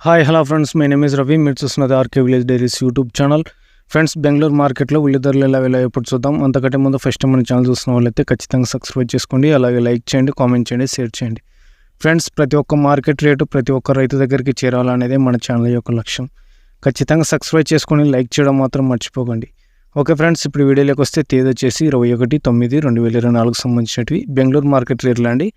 Hi hello friends, my name is Ravi. మీరు చూస్తున్నది RK village diaries YouTube channel. Friends, Bengaluru మార్కెట్లో ఉల్లి ధరలు ఎలా ఎప్పుడు చూద్దాం. అంతకంటే ముందు ఫస్ట్ మన ఛానల్ చూస్తున్న వాళ్ళైతే ఖచ్చితంగా సబ్స్క్రైబ్ చేసుకోండి, అలాగే లైక్ చేయండి, కామెంట్ చేయండి, షేర్ చేయండి. ఫ్రెండ్స్, ప్రతి ఒక్క మార్కెట్ రేటు ప్రతి ఒక్క రైతు దగ్గరికి చేరాలనేదే మన ఛానల్ యొక్క లక్ష్యం. ఖచ్చితంగా సబ్స్క్రైబ్ చేసుకొని లైక్ చేయడం మాత్రం మర్చిపోకండి. ఓకే ఫ్రెండ్స్, ఇప్పుడు వీడియోలోకి వస్తే తేదీ వచ్చేసి 21/9/2024 సంబంధించినవి బెంగళూరు మార్కెట్ రేట్లు అండి.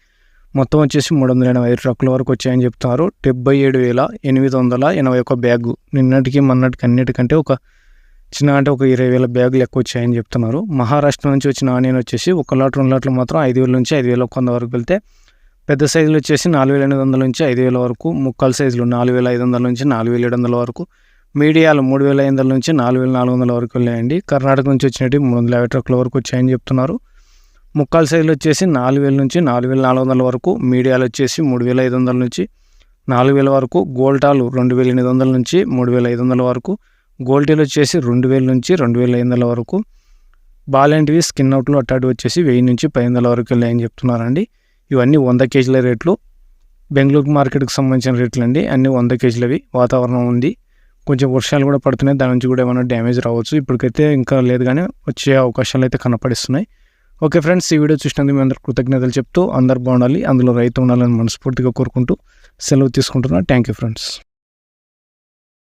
మొత్తం వచ్చేసి 385 ట్రక్కుల వరకు వచ్చాయని చెప్తున్నారు. 77,881 బ్యాగు. నిన్నటికి మొన్నటికి అన్నిటికంటే ఒక 20,000 బ్యాగులు ఎక్కువ వచ్చాయని చెప్తున్నారు. మహారాష్ట్ర నుంచి వచ్చిన ఆనియన్ వచ్చేసి 1 లాట్ 2 లాట్లు మాత్రం 5,000 నుంచి 5,100 వరకు వెళ్తే, పెద్ద సైజులు వచ్చేసి 4,800 నుంచి 5,000 వరకు, ముక్కల సైజులు 4,500 నుంచి 4,700 వరకు, మీడియాలు 3,500 నుంచి 4,400 వరకు వెళ్ళాయండి. కర్ణాటక నుంచి వచ్చినట్టు 350 ట్రక్కుల వరకు వచ్చాయని చెప్తున్నారు. ముక్కల సైజులు వచ్చేసి 4,000 నుంచి 4,400 వరకు, మీడియాలు వచ్చేసి 3,500 నుంచి 4,000 వరకు, గోల్టాలు 2,800 నుంచి 3,500 వరకు, గోల్టీలు వచ్చేసి 2,000 నుంచి 2,500 వరకు, బాలేంటివి స్కిన్ అవుట్లు అట్టాడు వచ్చేసి 1,000 నుంచి 1,500 వరకు వెళ్ళాయని చెప్తున్నారండి. ఇవన్నీ 100 కేజీల రేట్లు. బెంగళూరు మార్కెట్కి సంబంధించిన రేట్లు అండి. అన్నీ 100 కేజీలవి. వాతావరణం ఉంది, కొంచెం వర్షాలు కూడా పడుతున్నాయి, దాని నుంచి కూడా ఏమైనా డ్యామేజ్ రావచ్చు. ఇప్పటికైతే ఇంకా లేదు, కానీ వచ్చే అవకాశాలు అయితే కనపడిస్తున్నాయి. ఓకే ఫ్రెండ్స్, ఈ వీడియో చూసినందుకు మీ అందరు కృతజ్ఞతలు చెప్తూ అందరు బాగుండాలి, అందులో రైతు ఉండాలని మనస్ఫూర్తిగా కోరుకుంటూ సెలవు తీసుకుంటున్నా. Thank you friends.